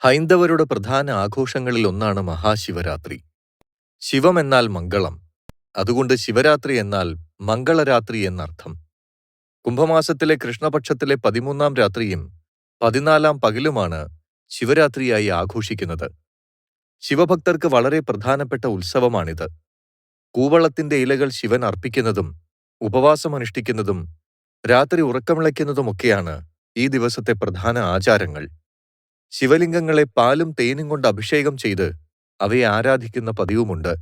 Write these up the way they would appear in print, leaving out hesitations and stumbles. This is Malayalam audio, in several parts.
ഹൈന്ദവരുടെ പ്രധാന ആഘോഷങ്ങളിലൊന്നാണ് മഹാശിവരാത്രി. ശിവം എന്നാൽ മംഗളം. അതുകൊണ്ട് ശിവരാത്രി എന്നാൽ മംഗളരാത്രി എന്നർത്ഥം. കുംഭമാസത്തിലെ കൃഷ്ണപക്ഷത്തിലെ 13-ാം രാത്രിയും 14-ാം പകലുമാണ് ശിവരാത്രിയായി ആഘോഷിക്കുന്നത്. ശിവഭക്തർക്ക് വളരെ പ്രധാനപ്പെട്ട ഉത്സവമാണിത്. കൂവളത്തിന്റെ ഇലകൾ ശിവൻ അർപ്പിക്കുന്നതും ഉപവാസമനുഷ്ഠിക്കുന്നതും രാത്രി ഉറക്കമിളയ്ക്കുന്നതുമൊക്കെയാണ് ഈ ദിവസത്തെ പ്രധാന ആചാരങ്ങൾ. ശിവലിംഗങ്ങളെ പാലും തേനും കൊണ്ട് അഭിഷേകം ചെയ്ത് അവയെ ആരാധിക്കുന്ന പതിവുമുണ്ട്.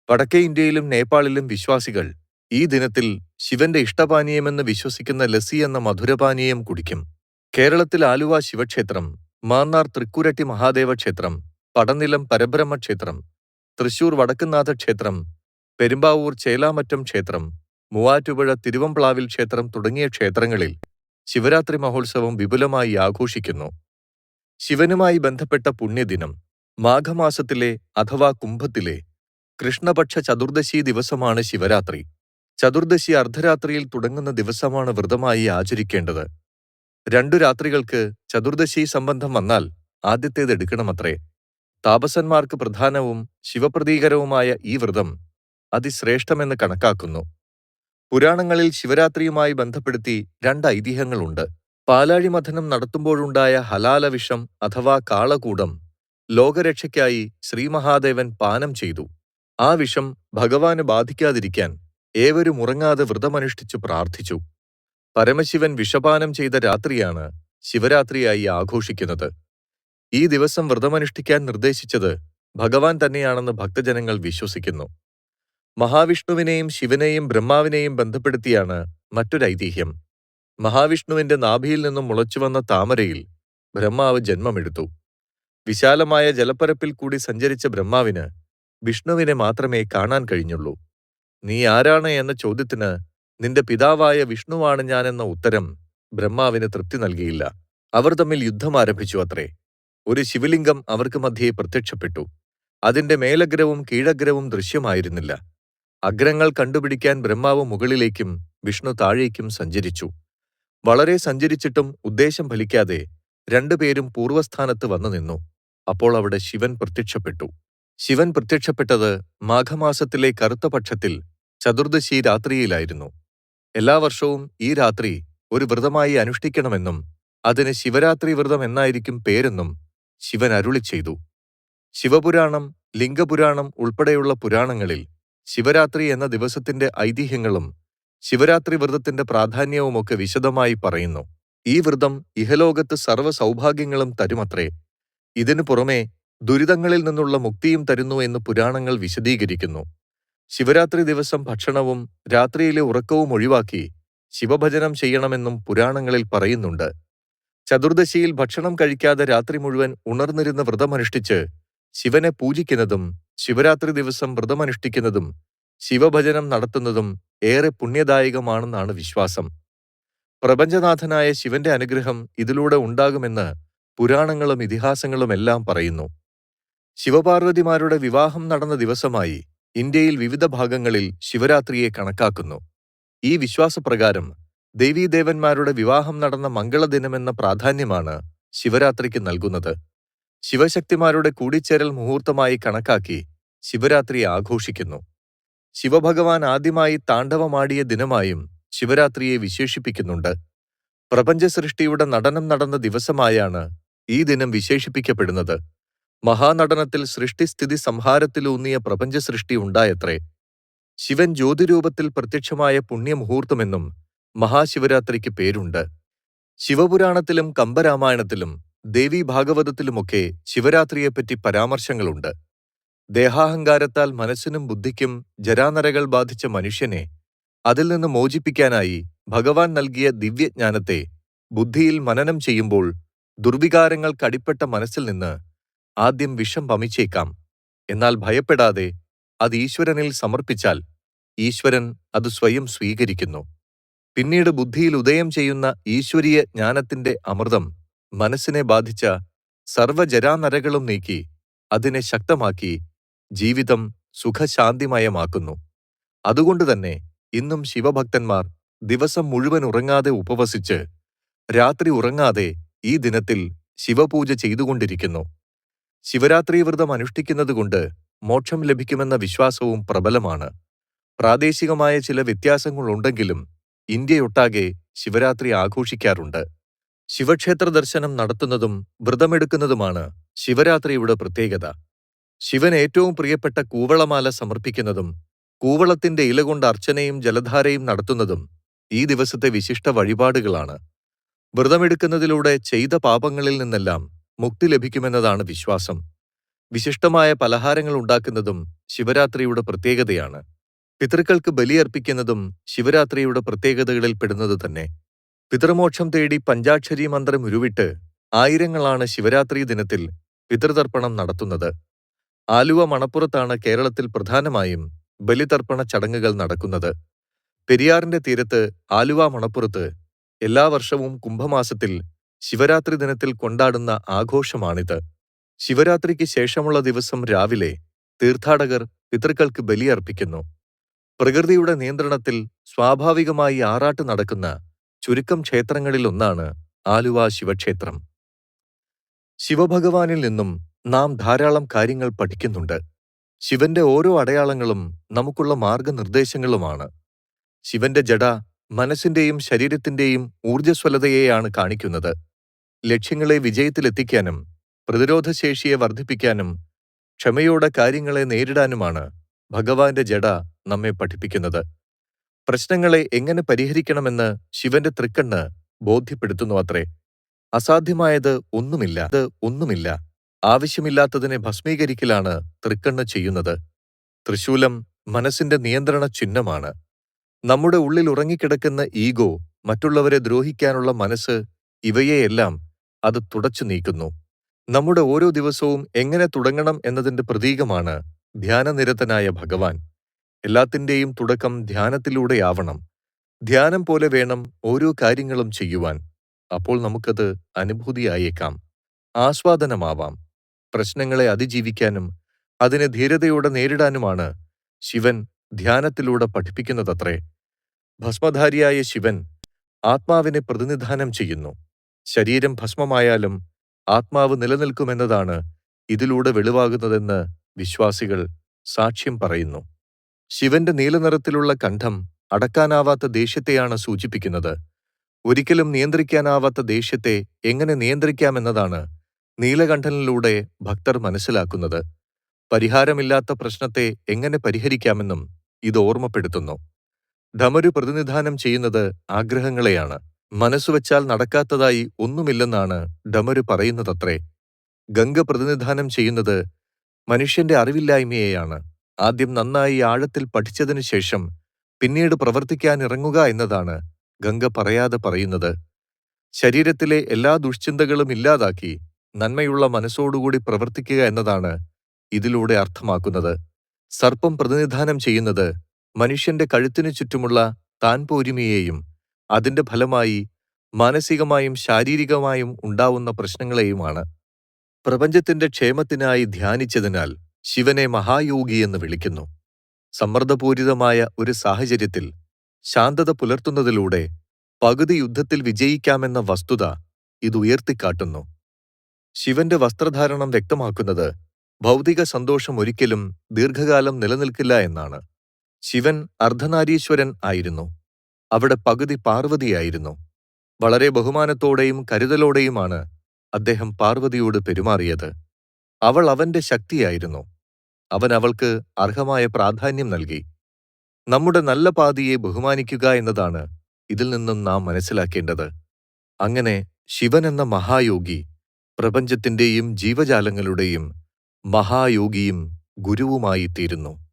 വടക്കേ ഇന്ത്യയിലും നേപ്പാളിലും വിശ്വാസികൾ ഈ ദിനത്തിൽ ശിവന്റെ ഇഷ്ടപാനീയമെന്ന് വിശ്വസിക്കുന്ന ലസ്സി എന്ന മധുരപാനീയം കുടിക്കും. കേരളത്തിൽ ആലുവ ശിവക്ഷേത്രം, മാന്നാർ തൃക്കുരട്ടി മഹാദേവ ക്ഷേത്രം, പടനിലം പരബ്രഹ്മ ക്ഷേത്രം, തൃശൂർ വടക്കുംനാഥ ക്ഷേത്രം, പെരുമ്പാവൂർ ചേലാമറ്റം ക്ഷേത്രം, മൂവാറ്റുപുഴ തിരുവംപ്ലാവിൽ ക്ഷേത്രം തുടങ്ങിയ ക്ഷേത്രങ്ങളിൽ ശിവരാത്രി മഹോത്സവം വിപുലമായി ആഘോഷിക്കുന്നു. ശിവനുമായി ബന്ധപ്പെട്ട പുണ്യദിനം മാഘമാസത്തിലെ അഥവാ കുംഭത്തിലെ കൃഷ്ണപക്ഷ ചതുർദശി ദിവസമാണ് ശിവരാത്രി. ചതുർദശി അർദ്ധരാത്രിയിൽ തുടങ്ങുന്ന ദിവസമാണ് വ്രതമായി ആചരിക്കേണ്ടത്. 2 രാത്രികൾക്ക് ചതുർദശി സംബന്ധം വന്നാൽ ആദ്യത്തേത് എടുക്കണമത്രേ. താപസന്മാർക്ക് പ്രധാനവും ശിവപ്രതീകരവുമായ ഈ വ്രതം അതിശ്രേഷ്ഠമെന്ന് കണക്കാക്കുന്നു. പുരാണങ്ങളിൽ ശിവരാത്രിയുമായി ബന്ധപ്പെടുത്തി 2 ഐതിഹ്യങ്ങളുണ്ട്. പാലാഴിമഥനം നടത്തുമ്പോഴുണ്ടായ ഹലാലവിഷം അഥവാ കാളകൂടം ലോകരക്ഷയ്ക്കായി ശ്രീമഹാദേവൻ പാനം ചെയ്തു. ആ വിഷം ഭഗവാന് ബാധിക്കാതിരിക്കാൻ ഏവരും ഉറങ്ങാതെ വ്രതമനുഷ്ഠിച്ചു പ്രാർത്ഥിച്ചു. പരമശിവൻ വിഷപാനം ചെയ്ത രാത്രിയാണ് ശിവരാത്രിയായി ആഘോഷിക്കുന്നത്. ഈ ദിവസം വ്രതമനുഷ്ഠിക്കാൻ നിർദ്ദേശിച്ചത് ഭഗവാൻ തന്നെയാണെന്ന് ഭക്തജനങ്ങൾ വിശ്വസിക്കുന്നു. മഹാവിഷ്ണുവിനെയും ശിവനെയും ബ്രഹ്മാവിനെയും ബന്ധപ്പെടുത്തിയാണ് മറ്റൊരു ഐതിഹ്യം. മഹാവിഷ്ണുവിന്റെ നാഭിയിൽ നിന്നും മുളച്ചുവന്ന താമരയിൽ ബ്രഹ്മാവ് ജന്മമെടുത്തു. വിശാലമായ ജലപ്പരപ്പിൽ കൂടി സഞ്ചരിച്ച ബ്രഹ്മാവിന് വിഷ്ണുവിനെ മാത്രമേ കാണാൻ കഴിഞ്ഞുള്ളൂ. നീ ആരാണ് എന്ന ചോദ്യത്തിന് നിന്റെ പിതാവായ വിഷ്ണുവാണ് ഞാനെന്ന ഉത്തരം ബ്രഹ്മാവിന് തൃപ്തി നൽകിയില്ല. അവർ തമ്മിൽ യുദ്ധം ആരംഭിച്ചു അത്രേ. ഒരു ശിവലിംഗം അവർക്ക് മധ്യേ പ്രത്യക്ഷപ്പെട്ടു. അതിന്റെ മേലഗ്രവും കീഴഗ്രവും ദൃശ്യമായിരുന്നില്ല. അഗ്രങ്ങൾ കണ്ടുപിടിക്കാൻ ബ്രഹ്മാവ് മുകളിലേക്കും വിഷ്ണു താഴേക്കും സഞ്ചരിച്ചു. വളരെ സഞ്ചരിച്ചിട്ടും ഉദ്ദേശം ഫലിക്കാതെ 2 പേരും പൂർവ്വസ്ഥാനത്ത് വന്നു നിന്നു. അപ്പോൾ അവിടെ ശിവൻ പ്രത്യക്ഷപ്പെട്ടു. ശിവൻ പ്രത്യക്ഷപ്പെട്ടത് മാഘമാസത്തിലെ കറുത്ത പക്ഷത്തിൽ ചതുർദശി രാത്രിയിലായിരുന്നു. എല്ലാ വർഷവും ഈ രാത്രി ഒരു വ്രതമായി അനുഷ്ഠിക്കണമെന്നും അതിന് ശിവരാത്രി വ്രതം എന്നായിരിക്കും പേരെന്നും ശിവൻ അരുളി ചെയ്തു. ശിവപുരാണം, ലിംഗപുരാണം ഉൾപ്പെടെയുള്ള പുരാണങ്ങളിൽ ശിവരാത്രി എന്ന ദിവസത്തിന്റെ ഐതിഹ്യങ്ങളും ശിവരാത്രി വ്രതത്തിന്റെ പ്രാധാന്യവുമൊക്കെ വിശദമായി പറയുന്നു. ഈ വ്രതം ഇഹലോകത്ത് സർവ്വ സൗഭാഗ്യങ്ങളും തരുമത്രേ. ഇതിനു പുറമെ ദുരിതങ്ങളിൽ നിന്നുള്ള മുക്തിയും തരുന്നു എന്ന് പുരാണങ്ങൾ വിശദീകരിക്കുന്നു. ശിവരാത്രി ദിവസം ഭക്ഷണവും രാത്രിയിലെ ഉറക്കവും ഒഴിവാക്കി ശിവഭജനം ചെയ്യണമെന്നും പുരാണങ്ങളിൽ പറയുന്നുണ്ട്. ചതുർദശിയിൽ ഭക്ഷണം കഴിക്കാതെ രാത്രി മുഴുവൻ ഉണർന്നിരുന്ന് വ്രതമനുഷ്ഠിച്ച് ശിവനെ പൂജിക്കുന്നതും ശിവരാത്രി ദിവസം വ്രതമനുഷ്ഠിക്കുന്നതും ശിവഭജനം നടത്തുന്നതും ഏറെ പുണ്യദായകമാണെന്നാണ് വിശ്വാസം. പ്രപഞ്ചനാഥനായ ശിവന്റെ അനുഗ്രഹം ഇതിലൂടെ ഉണ്ടാകുമെന്ന് പുരാണങ്ങളും ഇതിഹാസങ്ങളുമെല്ലാം പറയുന്നു. ശിവപാർവതിമാരുടെ വിവാഹം നടന്ന ദിവസമായി ഇന്ത്യയിൽ വിവിധ ഭാഗങ്ങളിൽ ശിവരാത്രിയെ കണക്കാക്കുന്നു. ഈ വിശ്വാസപ്രകാരം ദേവീദേവന്മാരുടെ വിവാഹം നടന്ന മംഗളദിനമെന്ന പ്രാധാന്യമാണ് ശിവരാത്രിക്ക് നൽകുന്നത്. ശിവശക്തിമാരുടെ കൂടിച്ചേരൽ മുഹൂർത്തമായി കണക്കാക്കി ശിവരാത്രി ആഘോഷിക്കുന്നു. ശിവഭഗവാൻ ആദ്യമായി താണ്ഡവമാടിയ ദിനമായും ശിവരാത്രിയെ വിശേഷിപ്പിക്കുന്നുണ്ട്. പ്രപഞ്ച സൃഷ്ടിയുടെ നടനം നടന്ന ദിവസമായാണ് ഈ ദിനം വിശേഷിപ്പിക്കപ്പെടുന്നത്. മഹാനടനത്തിൽ സൃഷ്ടിസ്ഥിതി സംഹാരത്തിലൂന്നിയ പ്രപഞ്ച സൃഷ്ടി ഉണ്ടായത്രേ. ശിവൻ ജ്യോതിരൂപത്തിൽ പ്രത്യക്ഷമായ പുണ്യമുഹൂർത്തമെന്നും മഹാശിവരാത്രിക്ക് പേരുണ്ട്. ശിവപുരാണത്തിലും കമ്പരാമായണത്തിലും ദേവീഭാഗവതത്തിലുമൊക്കെ ശിവരാത്രിയെപ്പറ്റി പരാമർശങ്ങളുണ്ട്. ദേഹാഹങ്കാരത്താൽ മനസ്സിനും ബുദ്ധിക്കും ജരാനരകൾ ബാധിച്ച മനുഷ്യനെ അതിൽ നിന്ന് മോചിപ്പിക്കാനായി ഭഗവാൻ നൽകിയ ദിവ്യജ്ഞാനത്തെ ബുദ്ധിയിൽ മനനം ചെയ്യുമ്പോൾ ദുർവികാരങ്ങൾ കടിപ്പെട്ട മനസ്സിൽ നിന്ന് ആദ്യം വിഷം വമിച്ചേക്കാം. എന്നാൽ ഭയപ്പെടാതെ അത് ഈശ്വരനിൽ സമർപ്പിച്ചാൽ ഈശ്വരൻ അത് സ്വയം സ്വീകരിക്കുന്നു. പിന്നീട് ബുദ്ധിയിൽ ഉദയം ചെയ്യുന്ന ഈശ്വരീയ ജ്ഞാനത്തിന്റെ അമൃതം മനസ്സിനെ ബാധിച്ച സർവ്വജരാനരകളും നീക്കി അതിനെ ശക്തമാക്കി ജീവിതം സുഖശാന്തിമയമാക്കുന്നു. അതുകൊണ്ടുതന്നെ ഇന്നും ശിവഭക്തന്മാർ ദിവസം മുഴുവൻ ഉറങ്ങാതെ ഉപവസിച്ച് രാത്രി ഉറങ്ങാതെ ഈ ദിനത്തിൽ ശിവപൂജ ചെയ്തുകൊണ്ടിരിക്കുന്നു. ശിവരാത്രി വ്രതം അനുഷ്ഠിക്കുന്നതുകൊണ്ട് മോക്ഷം ലഭിക്കുമെന്ന വിശ്വാസവും പ്രബലമാണ്. പ്രാദേശികമായ ചില വ്യത്യാസങ്ങളുണ്ടെങ്കിലും ഇന്ത്യയൊട്ടാകെ ശിവരാത്രി ആഘോഷിക്കാറുണ്ട്. ശിവക്ഷേത്ര ദർശനം നടത്തുന്നതും വ്രതമെടുക്കുന്നതുമാണ് ശിവരാത്രിയുടെ പ്രത്യേകത. ശിവന് ഏറ്റവും പ്രിയപ്പെട്ട കൂവളമാല സമർപ്പിക്കുന്നതും കൂവളത്തിന്റെ ഇല കൊണ്ട് അർച്ചനയും ജലധാരയും നടത്തുന്നതും ഈ ദിവസത്തെ വിശിഷ്ട വഴിപാടുകളാണ്. വ്രതമെടുക്കുന്നതിലൂടെ ചെയ്ത പാപങ്ങളിൽ നിന്നെല്ലാം മുക്തി ലഭിക്കുമെന്നതാണ് വിശ്വാസം. വിശിഷ്ടമായ പലഹാരങ്ങൾ ഉണ്ടാക്കുന്നതും ശിവരാത്രിയുടെ പ്രത്യേകതയാണ്. പിതൃക്കൾക്ക് ബലിയർപ്പിക്കുന്നതും ശിവരാത്രിയുടെ പ്രത്യേകതകളിൽ പെടുന്നത് തന്നെ. പിതൃമോക്ഷം തേടി പഞ്ചാക്ഷരി മന്ത്രം ഉരുവിട്ട് ആയിരങ്ങളാണ് ശിവരാത്രി ദിനത്തിൽ പിതൃതർപ്പണം നടത്തുന്നത്. ആലുവ മണപ്പുറത്താണ് കേരളത്തിൽ പ്രധാനമായും ബലിതർപ്പണ ചടങ്ങുകൾ നടക്കുന്നത്. പെരിയാറിന്റെ തീരത്ത് ആലുവ മണപ്പുറത്ത് എല്ലാ വർഷവും കുംഭമാസത്തിൽ ശിവരാത്രി ദിനത്തിൽ കൊണ്ടാടുന്ന ആഘോഷമാണിത്. ശിവരാത്രിക്ക് ശേഷമുള്ള ദിവസം രാവിലെ തീർത്ഥാടകർ പിതൃക്കൾക്ക് ബലിയർപ്പിക്കുന്നു. പ്രകൃതിയുടെ നിയന്ത്രണത്തിൽ സ്വാഭാവികമായി ആറാട്ട് നടക്കുന്ന ചുരുക്കം ക്ഷേത്രങ്ങളിലൊന്നാണ് ആലുവ ശിവക്ഷേത്രം. ശിവഭഗവാനിൽ നിന്നും നാം ധാരാളം കാര്യങ്ങൾ പഠിക്കുന്നുണ്ട്. ശിവന്റെ ഓരോ അടയാളങ്ങളും നമുക്കുള്ള മാർഗനിർദ്ദേശങ്ങളുമാണ്. ശിവന്റെ ജട മനസ്സിന്റെയും ശരീരത്തിന്റെയും ഊർജ്ജസ്വലതയെയാണ് കാണിക്കുന്നത്. ലക്ഷ്യങ്ങളെ വിജയത്തിലെത്തിക്കാനും പ്രതിരോധശേഷിയെ വർദ്ധിപ്പിക്കാനും ക്ഷമയോടെ കാര്യങ്ങളെ നേരിടാനുമാണ് ഭഗവാന്റെ ജട നമ്മെ പഠിപ്പിക്കുന്നത്. പ്രശ്നങ്ങളെ എങ്ങനെ പരിഹരിക്കണമെന്ന് ശിവന്റെ തൃക്കണ്ണ് ബോധ്യപ്പെടുത്തുന്നു അത്രേ. അസാധ്യമായത് ഒന്നുമില്ല. ആവശ്യമില്ലാത്തതിനെ ഭസ്മീകരിക്കലാണ് തൃക്കണ്ണ് ചെയ്യുന്നത്. തൃശൂലം മനസ്സിന്റെ നിയന്ത്രണ ചിഹ്നമാണ്. നമ്മുടെ ഉള്ളിൽ ഉറങ്ങിക്കിടക്കുന്ന ഈഗോ, മറ്റുള്ളവരെ ദ്രോഹിക്കാനുള്ള മനസ്സ്, ഇവയെയെല്ലാം അത് തുടച്ചു നീക്കുന്നു. നമ്മുടെ ഓരോ ദിവസവും എങ്ങനെ തുടങ്ങണം എന്നതിന്റെ പ്രതീകമാണ് ധ്യാനനിരതനായ ഭഗവാൻ. എല്ലാത്തിന്റെയും തുടക്കം ധ്യാനത്തിലൂടെയാവണം. ധ്യാനം പോലെ വേണം ഓരോ കാര്യങ്ങളും ചെയ്യുവാൻ. അപ്പോൾ നമുക്കത് അനുഭൂതിയായേക്കാം, ആസ്വാദനമാവാം. പ്രശ്നങ്ങളെ അതിജീവിക്കാനും അതിനെ ധീരതയോടെ നേരിടാനുമാണ് ശിവൻ ധ്യാനത്തിലൂടെ പഠിപ്പിക്കുന്നതത്രേ. ഭസ്മധാരിയായ ശിവൻ ആത്മാവിനെ പ്രതിനിധാനം ചെയ്യുന്നു. ശരീരം ഭസ്മമായാലും ആത്മാവ് നിലനിൽക്കുമെന്നതാണ് ഇതിലൂടെ വെളിവാകുന്നതെന്ന് വിശ്വാസികൾ സാക്ഷ്യം പറയുന്നു. ശിവന്റെ നീലനിറത്തിലുള്ള കണ്ഠം അടക്കാനാവാത്ത ദേഷ്യത്തെയാണ് സൂചിപ്പിക്കുന്നത്. ഒരിക്കലും നിയന്ത്രിക്കാനാവാത്ത ദേഷ്യത്തെ എങ്ങനെ നിയന്ത്രിക്കാമെന്നതാണ് നീലകണ്ഠനിലൂടെ ഭക്തർ മനസ്സിലാക്കുന്നത്. പരിഹാരമില്ലാത്ത പ്രശ്നത്തെ എങ്ങനെ പരിഹരിക്കാമെന്നും ഇത് ഓർമ്മപ്പെടുത്തുന്നു. ഡമരു പ്രതിനിധാനം ചെയ്യുന്നത് ആഗ്രഹങ്ങളെയാണ്. മനസ്സുവച്ചാൽ നടക്കാത്തതായി ഒന്നുമില്ലെന്നാണ് ഡമരു പറയുന്നതത്രേ. ഗംഗ പ്രതിനിധാനം ചെയ്യുന്നത് മനുഷ്യന്റെ അറിവില്ലായ്മയെയാണ്. ആദ്യം നന്നായി ആഴത്തിൽ പഠിച്ചതിനു ശേഷം പിന്നീട് പ്രവർത്തിക്കാനിറങ്ങുക എന്നതാണ് ഗംഗ പറയാതെ പറയുന്നത്. ശരീരത്തിലെ എല്ലാ ദുഷ്ചിന്തകളും ഇല്ലാതാക്കി നന്മയുള്ള മനസ്സോടുകൂടി പ്രവർത്തിക്കുക എന്നതാണ് ഇതിലൂടെ അർത്ഥമാക്കുന്നത്. സർപ്പം പ്രതിനിധാനം ചെയ്യുന്നത് മനുഷ്യന്റെ കഴുത്തിനു ചുറ്റുമുള്ള താൻ പോരിമയെയും അതിന്റെ ഫലമായി മാനസികമായും ശാരീരികമായും ഉണ്ടാവുന്ന പ്രശ്നങ്ങളെയുമാണ്. പ്രപഞ്ചത്തിന്റെ ക്ഷേമത്തിനായി ധ്യാനിച്ചതിനാൽ ശിവനെ മഹായോഗിയെന്ന് വിളിക്കുന്നു. സമ്മർദ്ദപൂരിതമായ ഒരു സാഹചര്യത്തിൽ ശാന്തത പുലർത്തുന്നതിലൂടെ പകുതി യുദ്ധത്തിൽ വിജയിക്കാമെന്ന വസ്തുത ഇത് ഉയർത്തിക്കാട്ടുന്നു. ശിവന്റെ വസ്ത്രധാരണം വ്യക്തമാക്കുന്നത് ഭൗതിക സന്തോഷം ഒരിക്കലും ദീർഘകാലം നിലനിൽക്കില്ല എന്നാണ്. ശിവൻ അർദ്ധനാരീശ്വരൻ ആയിരുന്നു. അവിടെ പകുതി പാർവതിയായിരുന്നു. വളരെ ബഹുമാനത്തോടെയും കരുതലോടെയുമാണ് അദ്ദേഹം പാർവതിയോട് പെരുമാറിയത്. അവൾ അവന്റെ ശക്തിയായിരുന്നു. അവൻ അവൾക്ക് അർഹമായ പ്രാധാന്യം നൽകി. നമ്മുടെ നല്ല പാതിയെ ബഹുമാനിക്കുക എന്നതാണ് ഇതിൽ നിന്നും നാം മനസ്സിലാക്കേണ്ടത്. അങ്ങനെ ശിവൻ എന്ന മഹായോഗി പ്രപഞ്ചത്തിന്റെയും ജീവജാലങ്ങളുടെയും മഹായോഗിയും ഗുരുവുമായി തീരുന്നു.